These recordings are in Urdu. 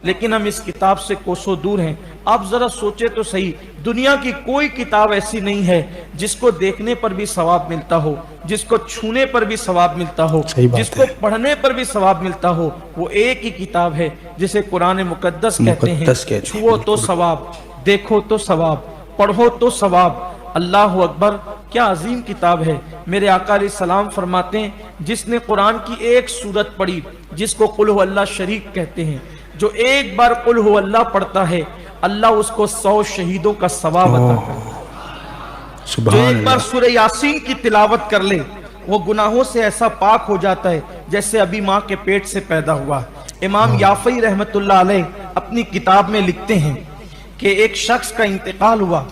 لیکن ہم اس کتاب سے کوسوں دور ہیں۔ آپ ذرا سوچے تو صحیح، دنیا کی کوئی کتاب ایسی نہیں ہے جس کو دیکھنے پر بھی ثواب ملتا ہو، جس کو چھونے پر بھی ثواب ملتا ہو، جس کو پڑھنے پر بھی ثواب ملتا ہو۔ وہ ایک ہی کتاب ہے جسے قرآن مقدس کہتے ہیں۔ چھو تو ثواب، دیکھو تو ثواب، پڑھو تو ثواب۔ اللہ اکبر، کیا عظیم کتاب ہے۔ میرے آقا علیہ السلام فرماتے ہیں جس نے قرآن کی ایک سورت پڑھی، جس کو قل هو اللہ شریک کہتے ہیں، جو ایک بار قل هو اللہ پڑھتا ہے، اللہ اس کو 100 شہیدوں کا ثواب عطا کرتا ہے۔ جو ایک بار سورہ یاسین کی تلاوت کر لے، وہ گناہوں سے ایسا پاک ہو جاتا ہے جیسے ابھی ماں کے پیٹ سے پیدا ہوا۔ امام یافعی رحمت اللہ علیہ اپنی کتاب میں لکھتے ہیں کہ ایک شخص کا انتقال ہوا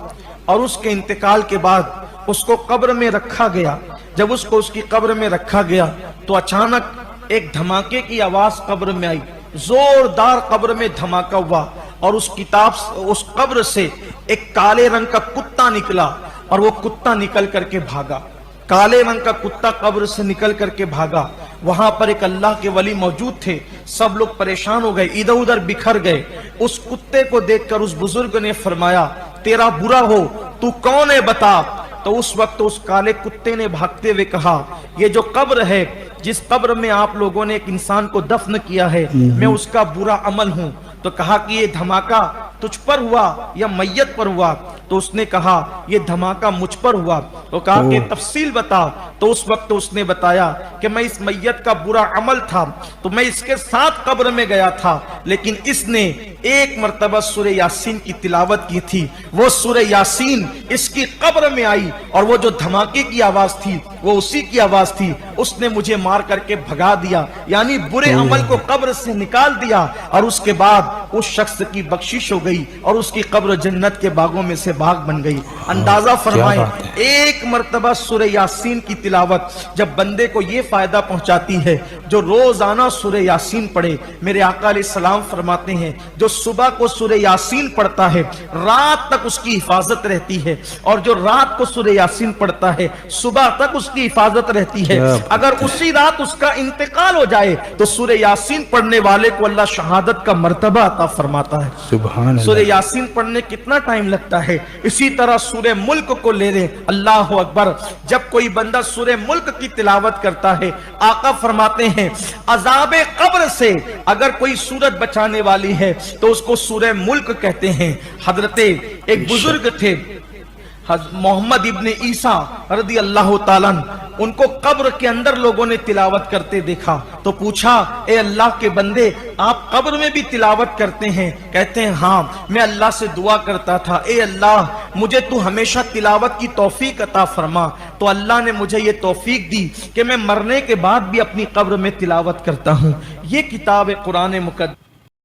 اور اس کے انتقال کے بعد اس کو قبر میں رکھا گیا۔ جب اس کو اس کی قبر میں رکھا گیا تو اچانک ایک دھماکے کی آواز قبر میں آئی، زوردار قبر میں دھماکہ ہوا، اور اس قبر سے ایک کالے رنگ کا کتا نکلا، اور وہ کتا نکل کر کے بھاگا۔ کالے رنگ کا کتا قبر سے نکل کر کے بھاگا۔ وہاں پر ایک اللہ کے ولی موجود تھے، سب لوگ پریشان ہو گئے، ادھر ادھر بکھر گئے۔ اس کتے کو دیکھ کر اس بزرگ نے فرمایا، تیرا برا ہو، تو کون ہے بتا۔ تو اس وقت اس کالے کتے نے بھاگتے ہوئے کہا، یہ جو قبر ہے، جس قبر میں آپ لوگوں نے ایک انسان کو دفن کیا ہے، میں اس کا برا عمل ہوں۔ تو کہا کہ یہ دھماکہ تجھ پر ہوا یا میت پر ہوا؟ تو اس نے کہا یہ دھماکہ مجھ پر ہوا۔ تو کہا کہ تفصیل بتا۔ تو اس وقت اس نے بتایا کہ میں اس میت کا برا عمل تھا تو میں اس کے ساتھ قبر میں گیا تھا، لیکن اس نے ایک مرتبہ سورہ یاسین کی تلاوت کی تھی، وہ سورہ یاسین اس کی قبر میں آئی، اور وہ جو دھماکے کی آواز تھی وہ اسی کی آواز تھی۔ اس نے مجھے مار کر کے بھگا دیا، یعنی برے عمل کو قبر سے نکال دیا، اور اس کے بعد اس شخص کی بخشش ہو گئی اور اس کی قبر جنت کے باغوں میں سے باغ بن گئی۔ اندازہ فرمائیں، ایک مرتبہ سورہ یاسین کی تلاوت جب بندے کو یہ فائدہ پہنچاتی ہے، جو روزانہ سورہ یاسین پڑھے، میرے آقا علیہ السلام فرماتے ہیں جو صبح کو سورہ یاسین پڑھتا ہے رات تک اس کی حفاظت رہتی ہے، اور جو رات کو سورہ یاسین پڑھتا ہے صبح تک اس کی حفاظت رہتی ہے۔ اگر اسی رات اس کا انتقال ہو جائے تو سورہ یاسین پڑھنے والے کو اللہ شہادت کا مرتبہ عطا فرماتا ہے۔ سبحان اللہ۔ سورہ یاسین پڑھنے کتنا ٹائم لگتا ہے؟ اسی طرح سورہ ملک کو لے لیں، اللہ اکبر، جب کوئی بندہ سورہ ملک کی تلاوت کرتا ہے، آقا فرماتے ہیں عذاب قبر سے اگر کوئی سورت بچانے والی ہے تو اس کو سورہ ملک کہتے ہیں۔ حضرت ایک بزرگ تھے محمد ابن عیسیٰ رضی اللہ تعالیٰ عنہ، ان کو قبر کے اندر لوگوں نے تلاوت کرتے دیکھا تو پوچھا، اے اللہ کے بندے، آپ قبر میں بھی تلاوت کرتے ہیں؟ کہتے ہیں ہاں، میں اللہ سے دعا کرتا تھا، اے اللہ مجھے تو ہمیشہ تلاوت کی توفیق عطا فرما۔ تو اللہ نے مجھے یہ توفیق دی کہ میں مرنے کے بعد بھی اپنی قبر میں تلاوت کرتا ہوں۔ یہ کتاب قرآن مقدس